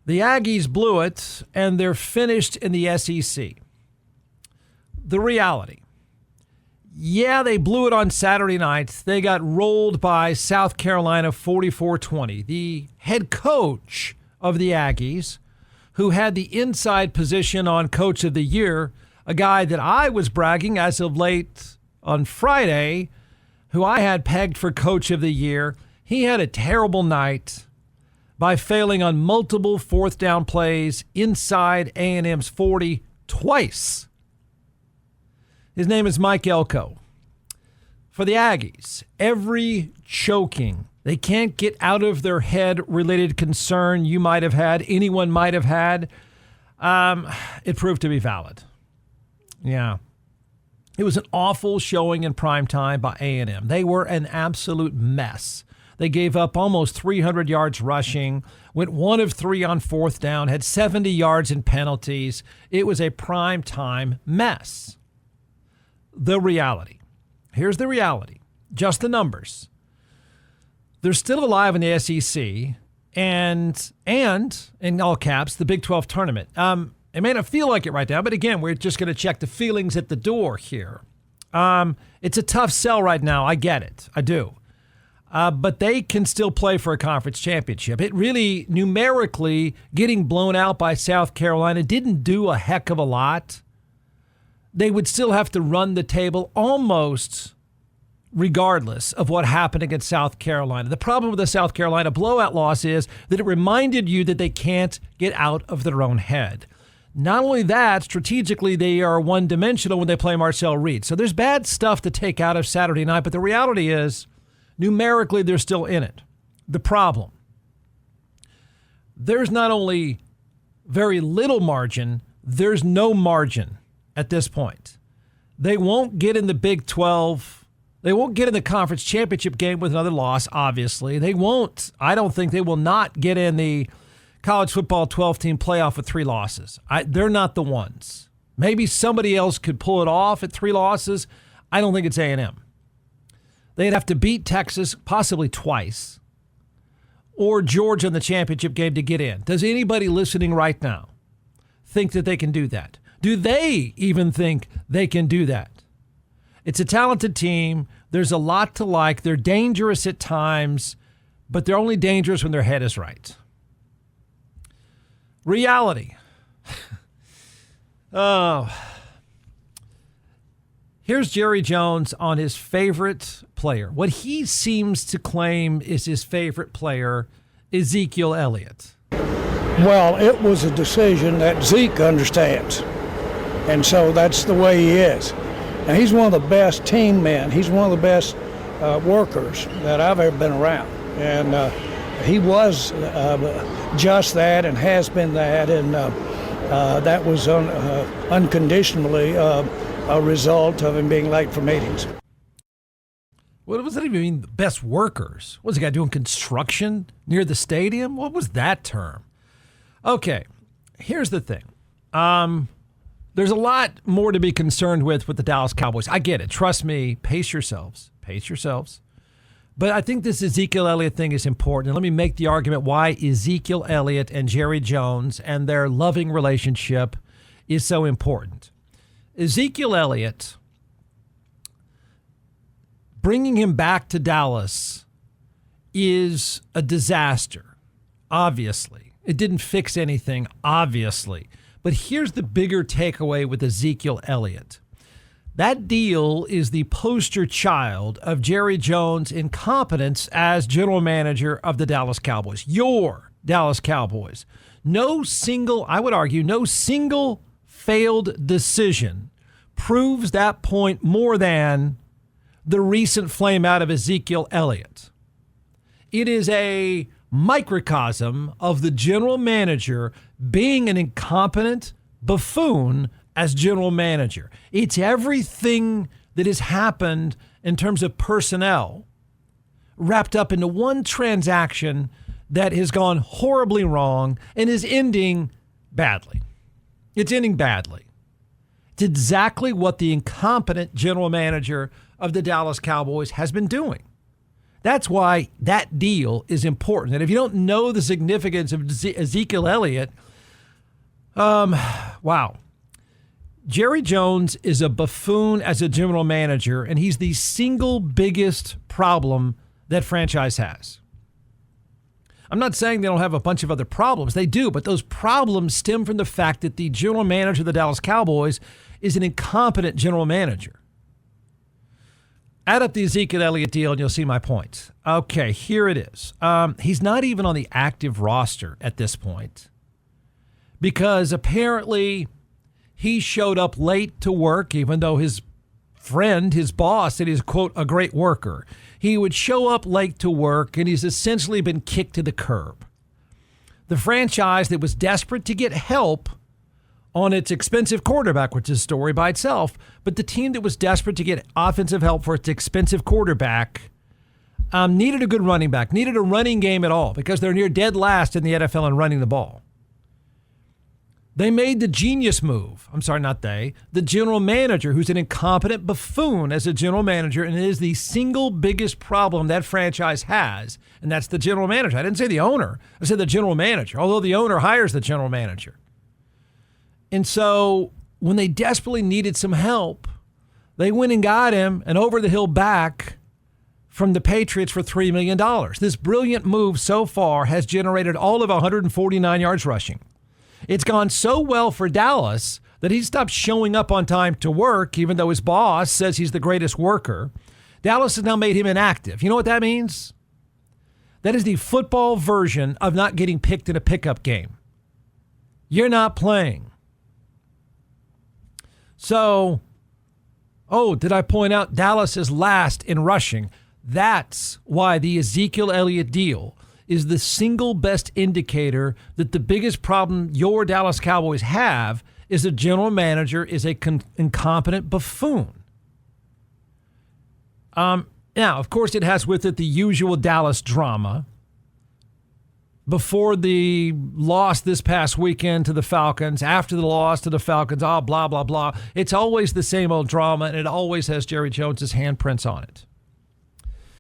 The Aggies blew it, and they're finished in the SEC. The reality. Yeah, they blew it on Saturday night. They got rolled by South Carolina 44-20. The head coach of the Aggies, who had the inside position on Coach of the Year, a guy that I was bragging as of late on Friday, who I had pegged for Coach of the Year, he had a terrible night by failing on multiple fourth down plays inside A&M's 40 twice. His name is Mike Elko. For the Aggies, every choking they can't get out of their head related concern you might have had, anyone might have had, it proved to be valid. Yeah. It was an awful showing in primetime by A&M. They were an absolute mess. They gave up almost 300 yards rushing, went 1 of 3 on fourth down, had 70 yards in penalties. It was a primetime mess. The reality. Here's the reality. Just the numbers. They're still alive in the SEC and in all caps, the Big 12 tournament. It may not feel like it right now, but again, we're just going to check the feelings at the door here. It's a tough sell right now. I get it. I do. But they can still play for a conference championship. It really, numerically, getting blown out by South Carolina didn't do a heck of a lot. They would still have to run the table almost regardless of what happened against South Carolina. The problem with the South Carolina blowout loss is that it reminded you that they can't get out of their own head. Not only that, strategically, they are one-dimensional when they play Marcel Reed. So there's bad stuff to take out of Saturday night, but the reality is, numerically, they're still in it. The problem, there's not only very little margin, there's no margin at this point. They won't get in the Big 12. They won't get in the conference championship game with another loss, obviously. They won't. I don't think they will not get in the college football 12-team playoff with 3 losses. They're not the ones. Maybe somebody else could pull it off at 3 losses. I don't think it's A&M. They'd have to beat Texas possibly twice or Georgia in the championship game to get in. Does anybody listening right now think that they can do that? Do they even think they can do that? It's a talented team. There's a lot to like. They're dangerous at times, but they're only dangerous when their head is right. Reality. Here's Jerry Jones on his favorite player. What he seems to claim is his favorite player, Ezekiel Elliott. Well, it was a decision that Zeke understands, and so that's the way he is. And he's one of the best team men. He's one of the best workers that I've ever been around. And he was just that and has been that, and that was unconditionally a result of him being late for meetings. What does that even mean, the best workers? Was the guy doing construction near the stadium? What was that term? Okay, here's the thing. There's a lot more to be concerned with the Dallas Cowboys. I get it. Trust me. Pace yourselves. Pace yourselves. But I think this Ezekiel Elliott thing is important. And let me make the argument why Ezekiel Elliott and Jerry Jones and their loving relationship is so important. Ezekiel Elliott, bringing him back to Dallas is a disaster, obviously. It didn't fix anything, obviously. But here's the bigger takeaway with Ezekiel Elliott. That deal is the poster child of Jerry Jones' incompetence as general manager of the Dallas Cowboys. Your Dallas Cowboys. I would argue, no single failed decision proves that point more than the recent flame out of Ezekiel Elliott. It is a microcosm of the general manager being an incompetent buffoon as general manager. It's everything that has happened in terms of personnel wrapped up into one transaction that has gone horribly wrong and is ending badly. It's ending badly. It's exactly what the incompetent general manager of the Dallas Cowboys has been doing. That's why that deal is important. And if you don't know the significance of Ezekiel Elliott, wow. Jerry Jones is a buffoon as a general manager, and he's the single biggest problem that franchise has. I'm not saying they don't have a bunch of other problems. They do, but those problems stem from the fact that the general manager of the Dallas Cowboys is an incompetent general manager. Add up the Ezekiel Elliott deal and you'll see my point. Okay, here it is. He's not even on the active roster at this point because apparently he showed up late to work, even though his friend, his boss, said he's, quote, a great worker. He would show up late to work, and he's essentially been kicked to the curb. The franchise that was desperate to get help on its expensive quarterback, which is a story by itself, but the team that was desperate to get offensive help for its expensive quarterback needed a good running back, needed a running game at all, because they're near dead last in the NFL in running the ball. They made the genius move. I'm sorry, not they. The general manager, who's an incompetent buffoon as a general manager, and it is the single biggest problem that franchise has, and that's the general manager. I didn't say the owner. I said the general manager, although the owner hires the general manager. And so when they desperately needed some help, they went and got him an over-the-hill back from the Patriots for $3 million. This brilliant move so far has generated all of 149 yards rushing. It's gone so well for Dallas that he stopped showing up on time to work, even though his boss says he's the greatest worker. Dallas has now made him inactive. You know what that means? That is the football version of not getting picked in a pickup game. You're not playing. So, did I point out Dallas is last in rushing? That's why the Ezekiel Elliott deal is the single best indicator that the biggest problem your Dallas Cowboys have is a general manager is a incompetent buffoon. Now, of course, it has with it the usual Dallas drama. Before the loss this past weekend to the Falcons, after the loss to the Falcons, blah, blah, blah. It's always the same old drama, and it always has Jerry Jones's handprints on it.